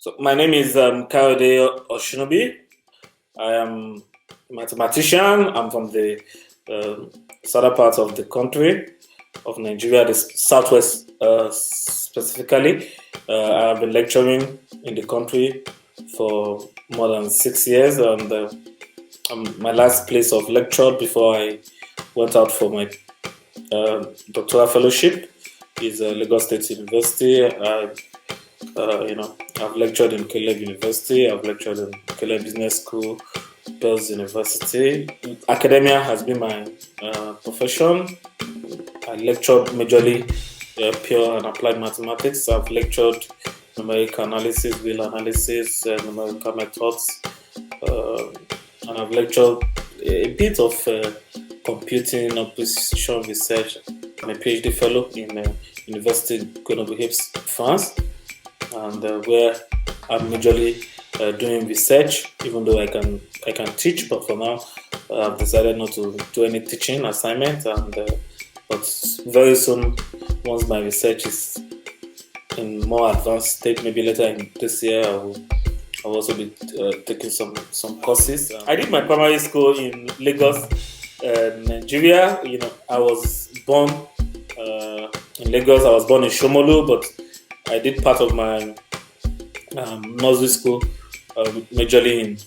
So my name is Kayode Oshinubi. I am a mathematician. I'm from the southern part of the country of Nigeria, the southwest specifically. I have been lecturing in the country for more than 6 years, and my last place of lecture before I went out for my doctoral fellowship is Lagos State University. I've lectured in Caleb University. I've lectured in Caleb Business School, Bells University. Academia has been my profession. I lectured majorly pure and applied mathematics. I've lectured numerical analysis, wheel analysis, numerical methods, and I've lectured a bit of computing or precision research. I'm a PhD fellow in University of Grenoble, France, and where I'm majorly doing research, even though I can teach, but for now I've decided not to do any teaching assignment. But very soon, once my research is in more advanced state, maybe later in this year, I'll also be taking some courses. I did my primary school in Lagos, Nigeria. I was born in Lagos. I was born in Shomolu, but I did part of my nursery school majorly in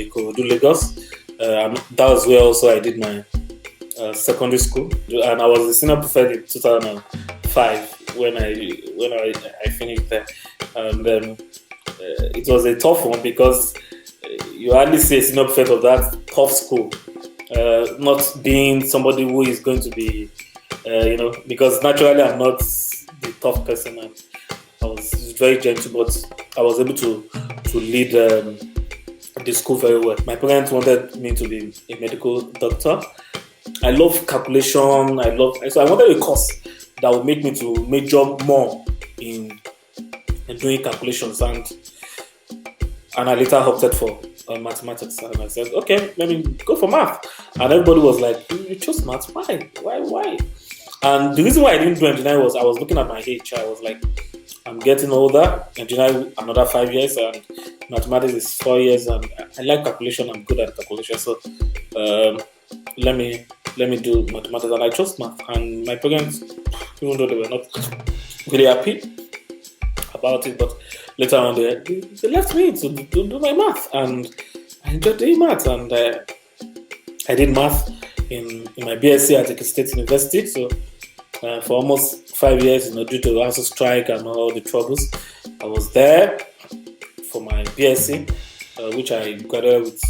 Kayode, Lagos. That was where also I did my secondary school, and I was the senior prefect in 2005 when I finished there. And it was a tough one because you hardly see a senior prefect of that tough school not being somebody who is going to be because naturally I'm not the tough person, and I was very gentle, but I was able to lead the school very well. My parents wanted me to be a medical doctor. I love calculation. So I wanted a course that would make me to major more in doing calculations, and I later opted for mathematics, and I said, okay, let me go for math. And everybody was like, you chose math? Why? And the reason why I didn't do engineering was I was looking at my age. I was like, I'm getting older. Engineering another 5 years, and mathematics is 4 years, and I like calculation. I'm good at calculation, so let me do mathematics. And I chose math. And my parents, even though they were not really happy about it, but later on they left me to do my math, and I enjoyed doing math. And I did math in my BSc at Lagos State University. So for almost 5 years, due to the ASU strike and all the troubles, I was there for my BSc, which I graduated with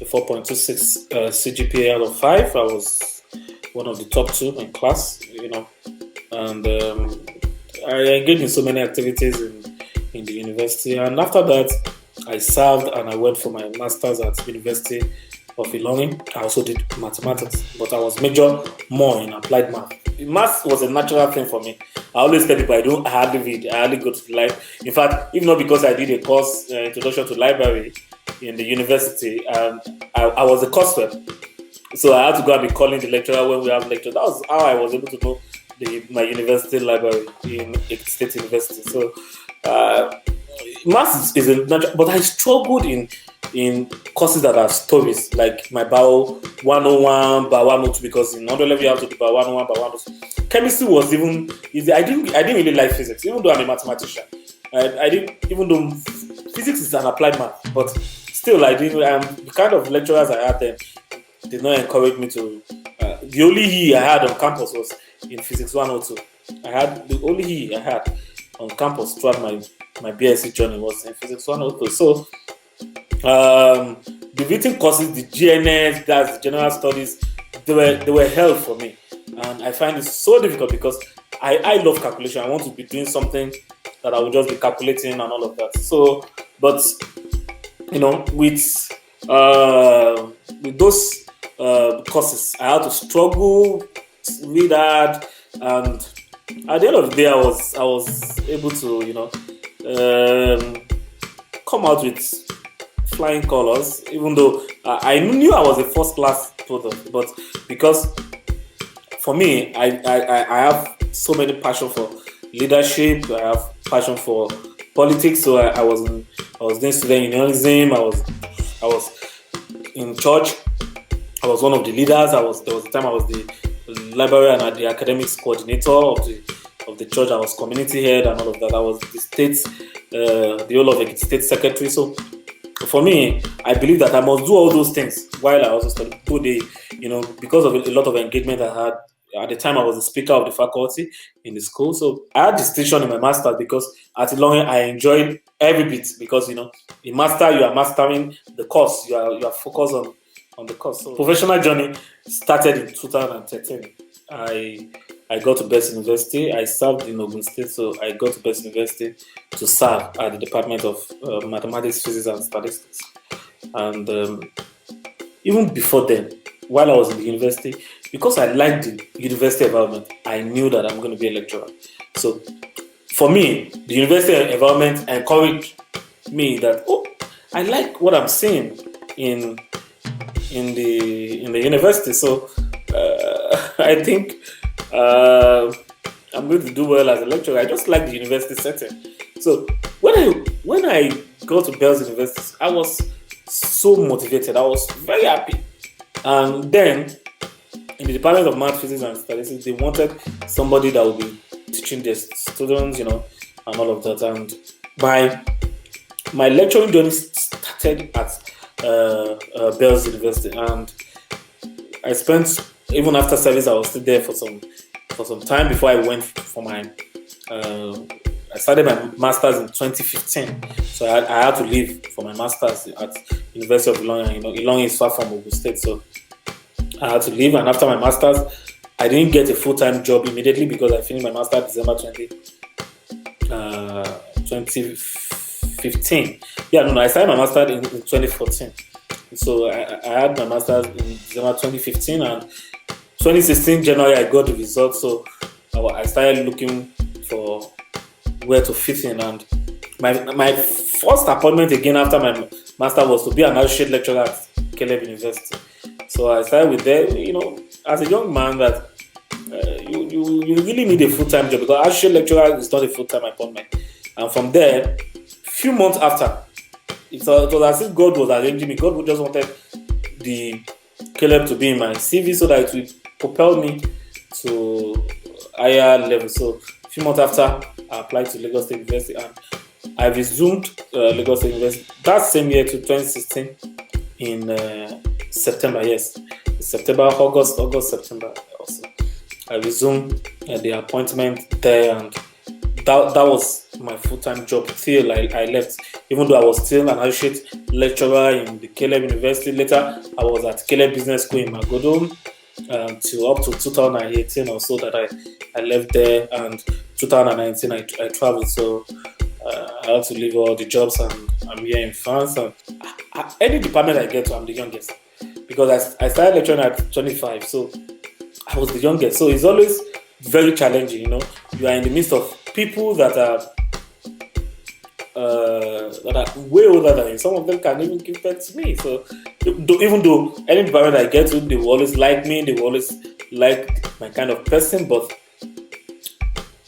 a 4.26 CGPA out of 5. I was one of the top 2 in class, and I engaged in so many activities in the university. And after that, I served and I went for my master's at University of Ilorin. I also did mathematics, but I was major more in applied math. Math was a natural thing for me. I always tell people I hardly read, I hardly go to the library. In fact, even not because I did a course, Introduction to Library in the university, and I was a course rep. So I had to go and be calling the lecturer when we have lecture. That was how I was able to know my university library in State University. So math is a natural, but I struggled in courses that have stories, like my Bio 101, Bio 102, because in 100 level you have to do Bio 101, Bio 102. Chemistry was even easy. I didn't really like physics, even though I'm a mathematician. I didn't, even though physics is an applied math, but still I didn't. The kind of lecturers I had then did not encourage me to. The only E I had on campus was in Physics 102. The only E I had on campus throughout my BSc journey was in Physics 102. So the written courses, the GNS, that's the General Studies, they were hell for me, and I find it so difficult because I love calculation. I want to be doing something that I will just be calculating and all of that. So, but with those courses, I had to struggle, read hard, and at the end of the day, I was able to come out with flying colors, even though I knew I was a first class product, but because for me, I have so many passion for leadership, I have passion for politics, so I was doing student unionism. I was in church. I was one of the leaders. There was a time I was the librarian and the academics coordinator of the church. I was community head and all of that. I was the the whole of the state secretary. So for me, I believe that I must do all those things while I was studying. Because of a lot of engagement I had at the time, I was the speaker of the faculty in the school. So I had distinction in my master's because at the long end, I enjoyed every bit because in master you are mastering the course. You are focused on the course. So professional journey started in 2013. I got to Best University. I served in Ogun State, so I got to Best University to serve at the Department of Mathematics, Physics, and Statistics. And even before then, while I was in the university, because I liked the university environment, I knew that I'm going to be a lecturer. So for me, the university environment encouraged me that, I like what I'm seeing in the university. So I think I'm going to do well as a lecturer. I just like the university setting. So when I got to Bells University, I was so motivated. I was very happy. And then in the Department of Math, Physics, and Statistics, they wanted somebody that would be teaching their students, and all of that. And my lecturing journey started at Bells University, and I spent, even after service, I was still there for some time before I went for my. I started my master's in 2015, so I had to leave for my master's at University of Ilorin. Ilorin is far from Ogun State, so I had to leave. And after my master's, I didn't get a full-time job immediately because I finished my master's December 2015. I started my master's in 2014. So I had my master's in December 2015, and 2016 January I got the results. So I started looking for where to fit in, and my first appointment again after my master was to be an associate lecturer at Caleb University. So I started with there. As a young man, that you really need a full-time job because associate lecturer is not a full-time appointment. And from there, few months after, it was as if God was arranging me. God just wanted the Caleb to be in my CV so that it would propel me to higher level. So a few months after, I applied to Lagos State University, and I resumed Lagos State University that same year to 2016 in September. Yes, September, September. Also, I resumed the appointment there, and that was my full-time job till I left. Even though I was still an associate lecturer in the Caleb University, later I was at Caleb Business School in Magodo till up to 2018 or so that I left there, and 2019 I traveled. So I had to leave all the jobs, and I'm here in France. And any department I get to, I'm the youngest because I started lecturing at 25, so I was the youngest. So it's always very challenging. You are in the midst of people that are way older than you. Some of them can even give birth to me. So even though any department I get to, they will always like me. They will always like my kind of person.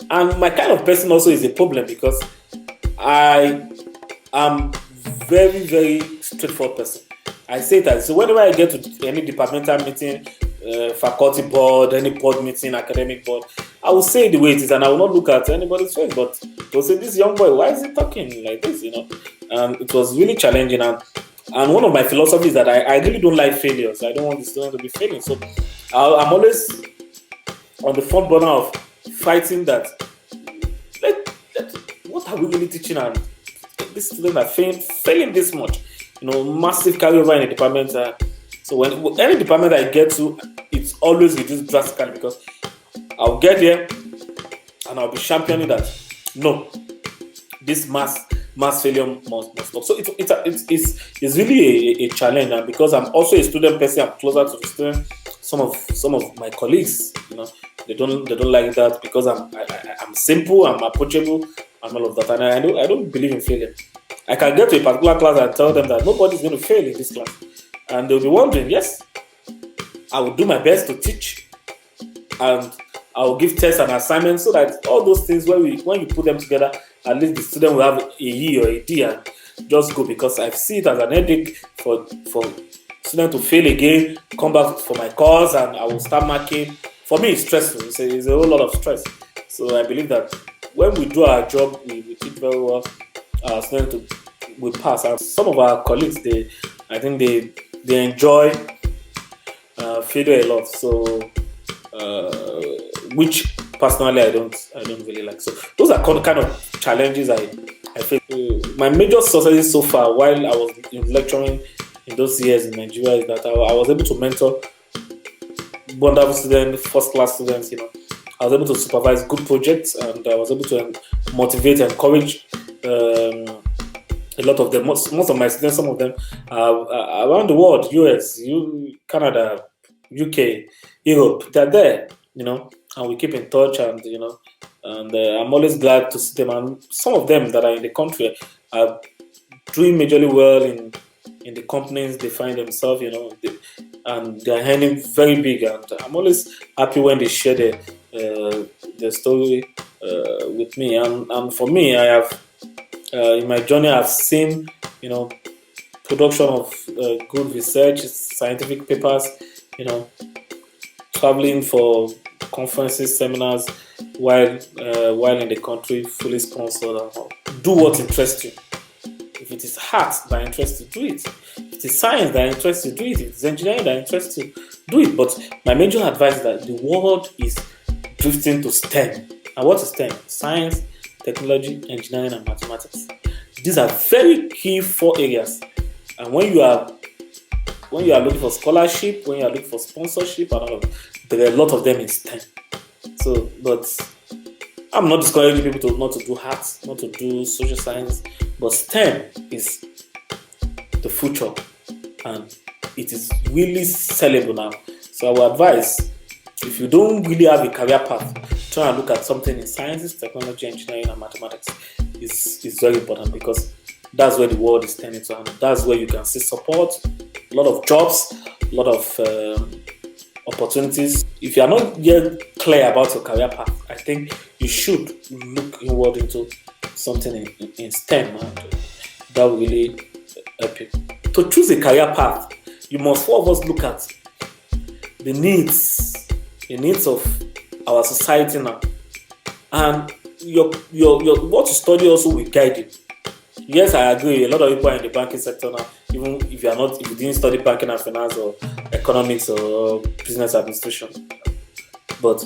And my kind of person also is a problem because I am very, very straightforward person. I say that. So whenever I get to any departmental meeting, faculty board, any board meeting, academic board, I will say the way it is, and I will not look at anybody's face, but they'll say, this young boy, why is he talking like this, And it was really challenging, and one of my philosophies is that I really don't like failures. I don't want the student to be failing, so I'm always on the front burner of fighting that. What are we really teaching, and this student are failing this much, massive carryover in the department. So when any department I get to, it's always reduced drastically because I'll get here and I'll be championing that. No, this mass failure must stop. So it's really a challenge, and because I'm also a student person, I'm closer to the student. Some of my colleagues, they don't like that because I'm simple, I'm approachable, and all of that. And I don't believe in failure. I can get to a particular class and tell them that nobody's going to fail in this class, and they'll be wondering, yes, I will do my best to teach, and I will give tests and assignments so that all those things, when you put them together, at least the student will have a E or a D and just go, because I see it as an headache for student to fail again, come back for my course, and I will start marking. For me, it's stressful. It's a whole lot of stress. So I believe that when we do our job, we teach very well. Our students will pass. And some of our colleagues, I think they enjoy failure a lot. So which personally I don't really like. So those are kind of challenges I face. My major successes so far while I was lecturing in those years in Nigeria is that I was able to mentor wonderful students, first class students. I was able to supervise good projects, and I was able to motivate and encourage a lot of them. Most of my students, some of them are around the world, US, Canada, UK, Europe. They're there, and we keep in touch, and and I'm always glad to see them. And some of them that are in the country are doing majorly well in the companies they find themselves, and they're earning very big. And I'm always happy when they share their story with me. And for me, I have in my journey, I've seen production of good research, scientific papers, traveling for conferences, seminars while in the country, fully sponsored. Do what interests you. If it is art that interests you, do it. If it is science that interests you, do it. If it is engineering that interests you, do it. But my major advice is that the world is drifting to STEM. And what is STEM? Science, technology, engineering, and mathematics. These are very key 4 areas. And when you are looking for scholarship, when you are looking for sponsorship, and all of that, there are a lot of them in STEM. So, but I'm not discouraging people not to do arts, not to do social science, but STEM is the future, and it is really sellable now. So I would advise, if you don't really have a career path, try and look at something in sciences, technology, engineering, and mathematics. It's very important, because that's where the world is turning to, and that's where you can see support, a lot of jobs, a lot of opportunities. If you are not yet clear about your career path, I think you should look inward into something in STEM, and that will really help you. To choose a career path, you must, all of us, look at the needs of our society now, and your what you study also will guide you. Yes, I agree. A lot of people are in the banking sector now. Even if you didn't study banking and finance or economics or business administration, but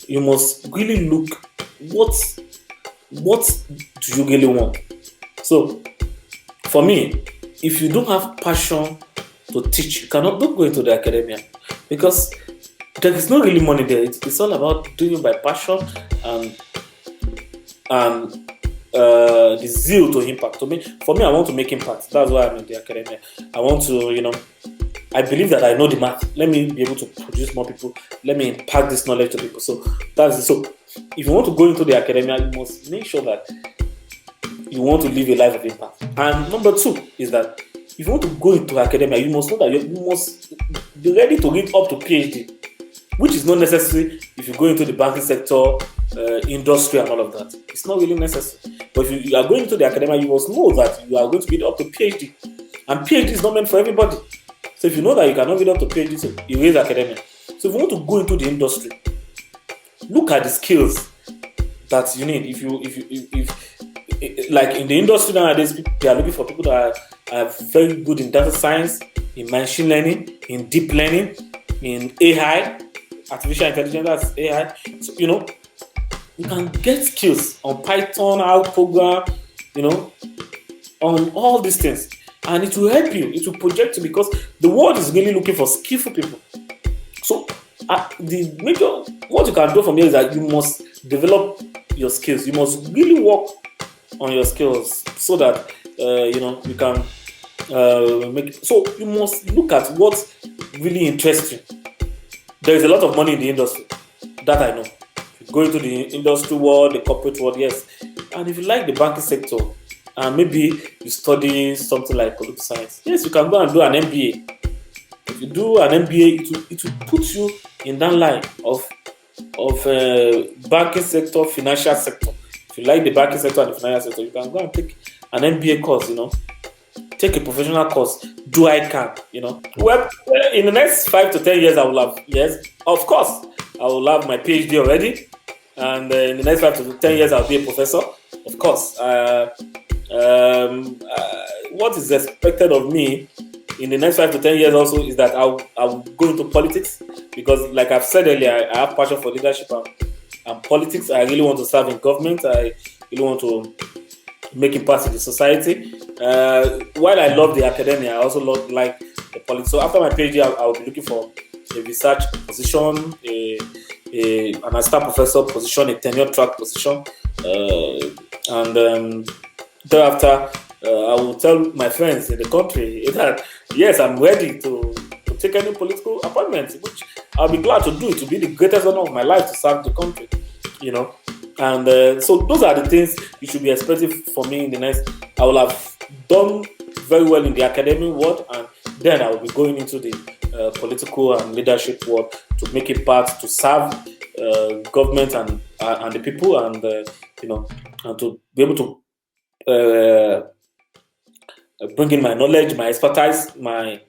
you must really look what do you really want. So, for me, if you don't have passion to teach, you don't go into the academia, because there is no really money there. It's all about doing it by passion and the zeal to impact. For me, I want to make impact. That's why I'm in the academia. I want to, I believe that I know the math. Let me be able to produce more people. Let me impact this knowledge to people. So that's it. So if you want to go into the academia, you must make sure that you want to live a life of impact. And number 2 is that if you want to go into academia, you must know that you must be ready to read up to PhD, which is not necessary if you go into the banking sector, industry, and all of that. It's not really necessary. But if you are going into the academia, you must know that you are going to read up to PhD. And PhD is not meant for everybody. So if you know that you cannot read up to PhD, so you raise academia. So if you want to go into the industry, look at the skills that you need. If like in the industry nowadays, they are looking for people that are very good in data science, in machine learning, in deep learning, in AI, artificial intelligence, that's AI. So, you can get skills on Python, how to program, on all these things. And it will help you. It will project you, because the world is really looking for skillful people. So what you can do from here is that you must develop your skills. You must really work on your skills so that you can make it. So you must look at what really interests you. There is a lot of money in the industry, that I know. If you go into the industry world, the corporate world, yes. And if you like the banking sector, and maybe you study something like political science, yes, you can go and do an MBA. If you do an MBA, it will put you in that line of banking sector, financial sector. If you like the banking sector and the financial sector, you can go and take an MBA course, take a professional course, do ICANN, Well, in the next 5 to 10 years, I will have, yes, of course, I will have my PhD already. And in the next 5 to 10 years, I'll be a professor, of course. What is expected of me in the next 5 to 10 years also is that I'll go into politics, because like I've said earlier, I have passion for leadership and politics. I really want to serve in government. I really want to make impact in the society. While I love the academia, I also like the politics. So after my PhD, I'll be looking for a research position, an assistant professor position, a tenure track position, and thereafter, I will tell my friends in the country that yes, I'm ready to take any political appointment, which I'll be glad to do. It will be the greatest honor of my life to serve the country, And so those are the things you should be expecting for me in the next. I will have done very well in the academic world, and then I will be going into the political and leadership world to make it part to serve government and the people, and and to be able to bring in my knowledge, my expertise, my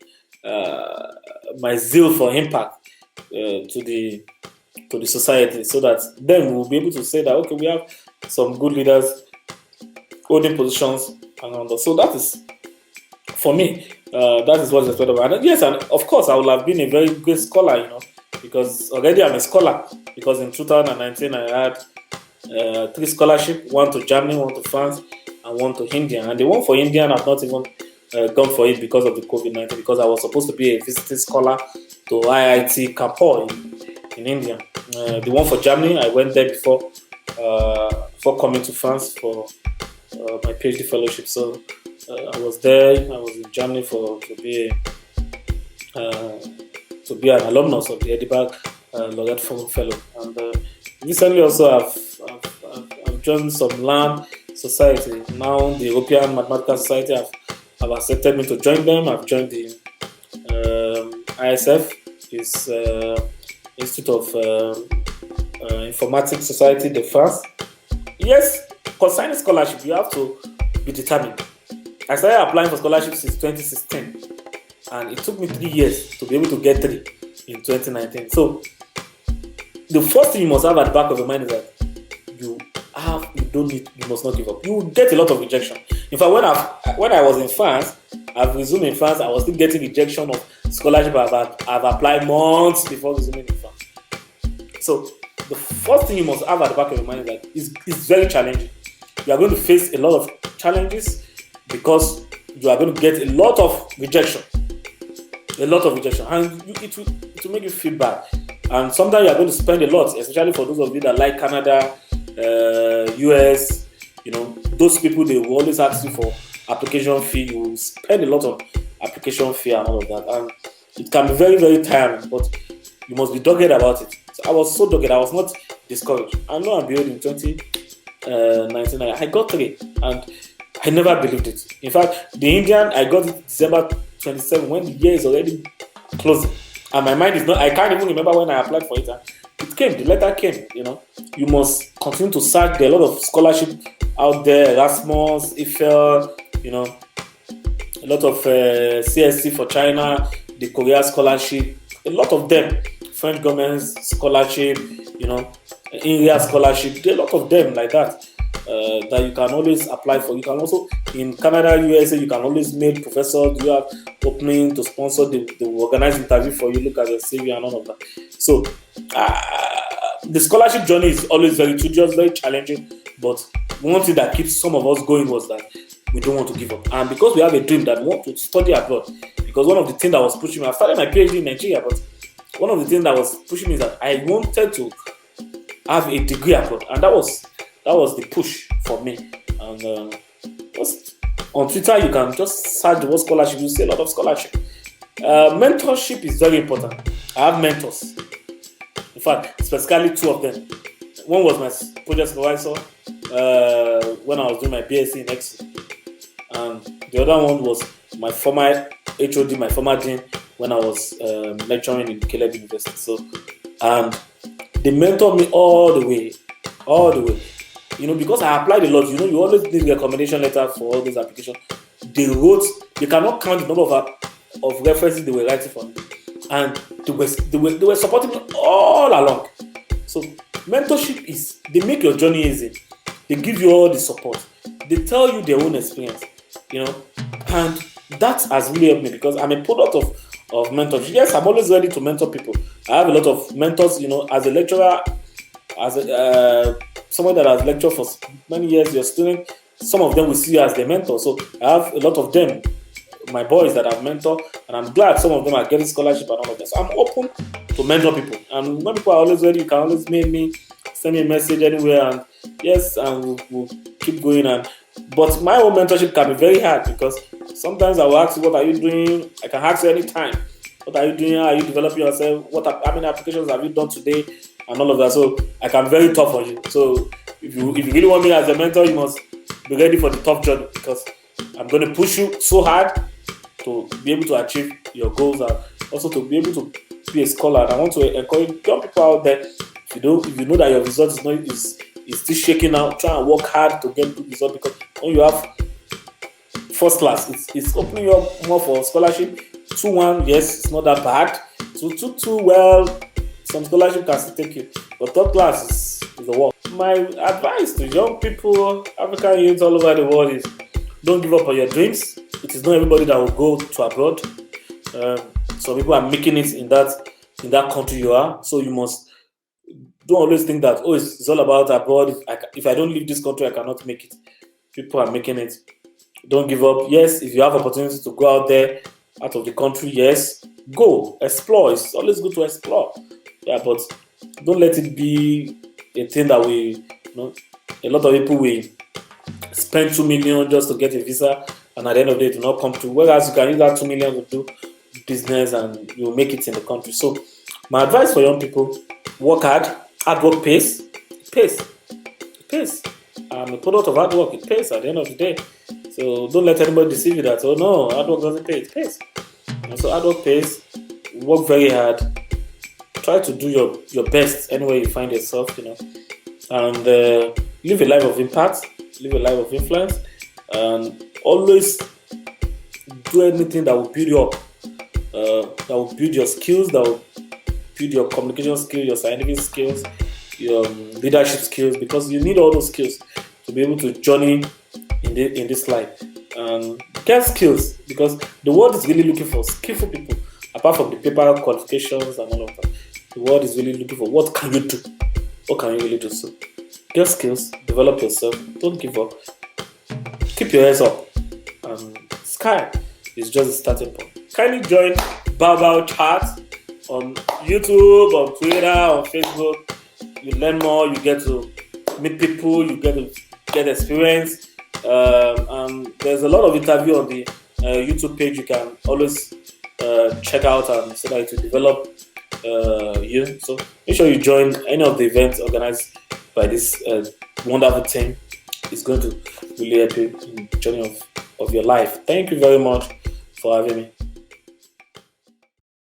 zeal for impact to the society, so that then we'll be able to say that okay, we have some good leaders holding positions around us. So that is, for me, that is what is expected of me. And yes, and of course, I would have been a very great scholar, because already I'm a scholar. Because in 2019 I had 3 scholarships: one to Germany, one to France, and one to India. And the one for India, I've not even gone for it because of the COVID-19, because I was supposed to be a visiting scholar to IIT Kanpur in India. The one for Germany, I went there before coming to France for my PhD fellowship. So I was there. I was in Germany to be an alumnus of the Edinburgh Laureate Fellow. And recently also I've joined some LAN society. Now the European Mathematical Society have accepted me to join them. I've joined the ISF, is Institute of Informatics Society de France. Yes, concerning scholarship, you have to be determined. I started applying for scholarships since 2016, and it took me 3 years to be able to get 3 in 2019. So the first thing you must have at the back of your mind is that you must not give up. You will get a lot of rejection. In fact, when I was in France, I've resumed in France, I was still getting rejection of scholarship I've applied months before resuming in France. So the first thing you must have at the back of your mind is that it's very challenging. You are going to face a lot of challenges, because you are going to get a lot of rejection. And it will make you feel bad. And sometimes you are going to spend a lot, especially for those of you that like Canada, US, those people, they will always ask you for application fee. You will spend a lot on application fee and all of that. And it can be very, very tiring, but you must be dogged about it. So I was so dogged, I was not discouraged. I know I'm building in 2019, I got 3, and I never believed it. In fact, the Indian, I got it December 27, when the year is already closing. And my mind is not, I can't even remember when I applied for it. It came, the letter came, You must continue to search. There are a lot of scholarship out there, Erasmus, IFEL, a lot of CSC for China, the Korea scholarship, a lot of them, French government scholarship, India scholarship, there are a lot of them like that. That you can always apply for. You can also, in Canada, USA, you can always mail professors. You have opening to sponsor, they will organize interview for you, look at your CV and all of that. So the scholarship journey is always very tedious, very challenging, but one thing that keeps some of us going was that we don't want to give up. And because we have a dream that we want to study abroad, because one of the things that was pushing me, I started my PhD in Nigeria, but one of the things that was pushing me is that I wanted to have a degree abroad, and that was the push for me. And just on Twitter, you can just search the word scholarship. You see a lot of scholarship. Mentorship is very important. I have mentors. In fact, specifically 2 of them. One was my project supervisor when I was doing my BSc in Excel, and the other one was my former HOD, my former dean, when I was lecturing in Kayode University. So, and they mentored me all the way. because I applied a lot, you always need recommendation letter for all these applications. They cannot count the number of references they were writing for me. And they were supporting me all along. So mentorship they make your journey easy. They give you all the support. They tell you their own experience, and that has really helped me because I'm a product of mentorship. Yes, I'm always ready to mentor people. I have a lot of mentors, as a lecturer, as someone that has lectured for many years, your student, some of them will see you as their mentor. So I have a lot of them, my boys that I've mentored, and I'm glad some of them are getting scholarship and all of that. So I'm open to mentor people. And when people are always ready, you can always mail me, send me a message anywhere, and yes, and we'll keep going. But my own mentorship can be very hard because sometimes I will ask you, what are you doing? I can ask you anytime. What are you doing? How are you developing yourself? How many applications have you done today? And all of that. So I can be very tough on you. So if you really want me as a mentor, you must be ready for the tough journey because I'm going to push you so hard to be able to achieve your goals and also to be able to be a scholar. And I want to encourage young people out there. If you know that your result is still shaking out, try and work hard to get good result because when you have first class, it's opening you up more for scholarship. 2-1, yes, it's not that bad. 2-2, well, some scholarship can still take you, but third class is the work. My advice to young people, African youth all over the world is don't give up on your dreams. It is not everybody that will go to abroad. Some people are making it in that country you are, so you must don't always think that it's all about abroad. If I don't leave this country, I cannot make it. People are making it. Don't give up. Yes, if you have opportunity to go out there, out of the country, yes, go explore. It's always good to explore. Yeah, but don't let it be a thing that a lot of people will spend 2 million just to get a visa, and at the end of the day, do not come to. Whereas you can use that 2 million to do business, and you'll make it in the country. So, my advice for young people: work hard. Hard work pays. It pays. I'm a product of hard work. It pays at the end of the day. So don't let anybody deceive you that no, hard work doesn't pay. It pays. And so hard work pays. Work very hard. Try to do your best anywhere you find yourself, and live a life of impact, live a life of influence, and always do anything that will build you up, that will build your skills, that will build your communication skills, your scientific skills, your leadership skills, because you need all those skills to be able to journey in this life. Get skills, because the world is really looking for skillful people. Apart from the paper qualifications and all of that, the world is really looking for what can you do? What can you really do? So get skills, develop yourself, don't give up, keep your heads up, and sky is just a starting point. Kindly join Baobab Chats on YouTube, on Twitter, on Facebook. You learn more, you get to meet people, you get to get experience. And there's a lot of interview on the YouTube page. You can always check out and so that it will develop you. So make sure you join any of the events organized by this wonderful team. It's going to really help you in the journey of your life. Thank you very much for having me.